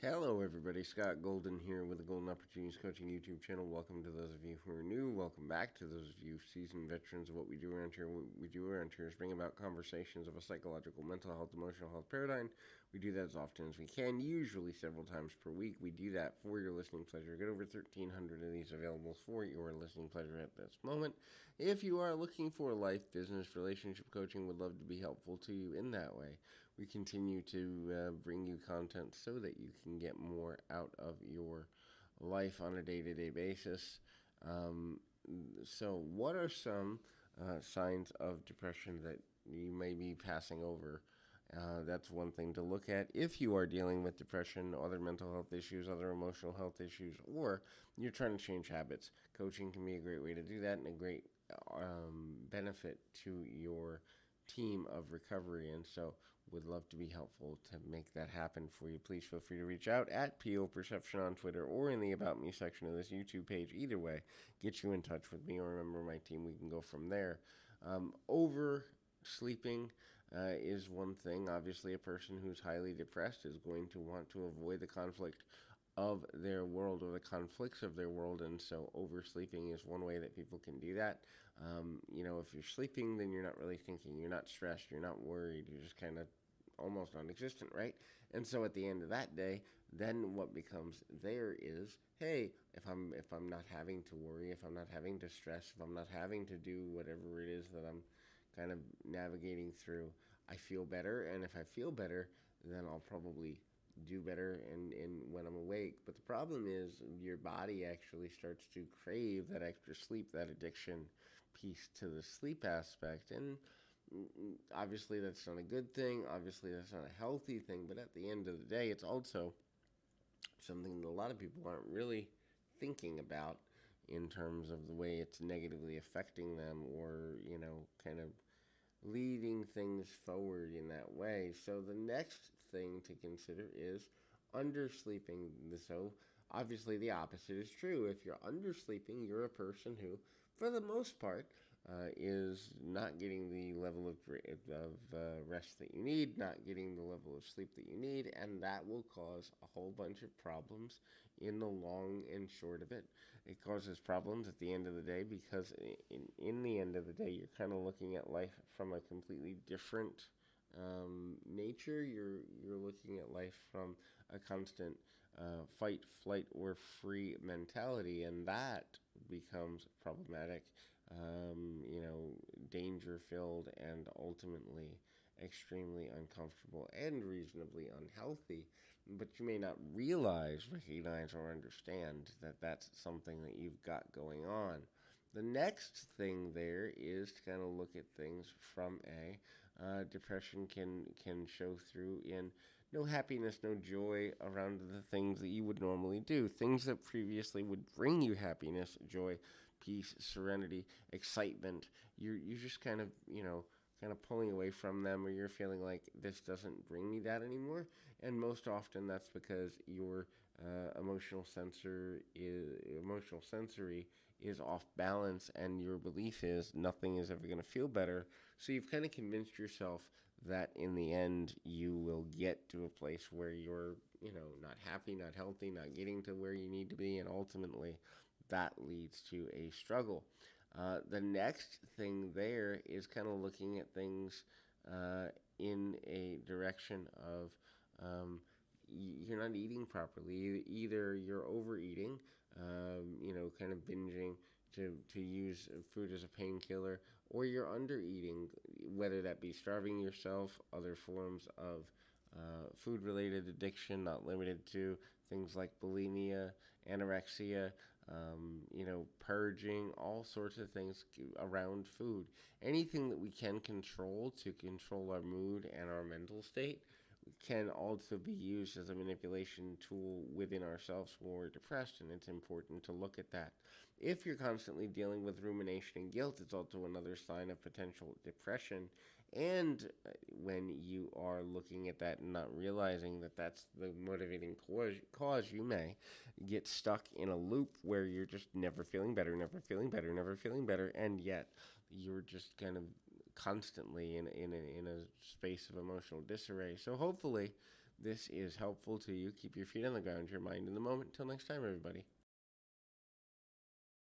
Hello, everybody. Scott Golden here with the Golden Opportunities Coaching YouTube channel. Welcome to those of you who are new. Welcome back to those of you seasoned veterans of what we do around here. What we do around here is bring about conversations of a psychological, mental health, emotional health paradigm. We do that as often as we can, usually several times per week. We do that for your listening pleasure. Get over 1,300 of these available for your listening pleasure at this moment. If you are looking for life, business, relationship coaching, would love to be helpful to you in that way. We continue to bring you content so that you can get more out of your life on a day-to-day basis. So what are some signs of depression that you may be passing over? That's one thing to look at if you are dealing with depression, other mental health issues, other emotional health issues, or you're trying to change habits. Coaching can be a great way to do that and a great benefit to your team of recovery. And so would love to be helpful to make that happen for you. Please feel free to reach out at PO Perception on Twitter or in the About Me section of this YouTube page. Either way, get you in touch with me or a member of my team. We can go from there. Oversleeping is one thing. Obviously, a person who's highly depressed is going to want to avoid the conflict of their world or the conflicts of their world, and so oversleeping is one way that people can do that. If you're sleeping, then you're not really thinking, you're not stressed, you're not worried, you're just kind of almost non-existent, right? And so at the end of that day, then what becomes there is, hey, if I'm not having to worry, if I'm not having to stress, if I'm not having to do whatever it is that I'm kind of navigating through, I feel better, and if I feel better, then I'll probably do better and when I'm awake. But the problem is your body actually starts to crave that extra sleep, that addiction piece to the sleep aspect. And obviously that's not a good thing. Obviously that's not a healthy thing. But at the end of the day, it's also something that a lot of people aren't really thinking about in terms of the way it's negatively affecting them or, kind of leading things forward in that way. So the next thing to consider is undersleeping. So obviously the opposite is true. If you're undersleeping, you're a person who, for the most part, is not getting the level of rest that you need, not getting the level of sleep that you need, and that will cause a whole bunch of problems in the long and short of it. It causes problems at the end of the day because in the end of the day, you're kind of looking at life from a completely different nature. You're looking at life from a constant fight, flight, or free mentality, and that becomes problematic, danger filled, and ultimately extremely uncomfortable and reasonably unhealthy. But you may not recognize, or understand that that's something that you've got going on. The next thing there is to kind of look at things from a depression can show through in no happiness, no joy around the things that you would normally do. Things that previously would bring you happiness, joy, peace, serenity, excitement. You're just kind of pulling away from them, or you're feeling like this doesn't bring me that anymore. And most often that's because your emotional sensory is off balance, and your belief is nothing is ever going to feel better. So you've kind of convinced yourself that in the end you will get to a place where you're, not happy, not healthy, not getting to where you need to be, and ultimately that leads to a struggle. The next thing there is kind of looking at things in a direction of you're not eating properly. Either you're overeating, kind of binging to use food as a painkiller, or you're undereating, whether that be starving yourself, other forms of food-related addiction, not limited to things like bulimia, anorexia, purging, all sorts of things around food. Anything that we can control to control our mood and our mental state can also be used as a manipulation tool within ourselves when we're depressed, and it's important to look at that. If you're constantly dealing with rumination and guilt, it's also another sign of potential depression. And when you are looking at that and not realizing that that's the motivating cause, you may get stuck in a loop where you're just never feeling better, never feeling better, never feeling better, and yet you're just kind of constantly in a space of emotional disarray. So hopefully this is helpful to you. Keep your feet on the ground, your mind in the moment. Until next time, everybody.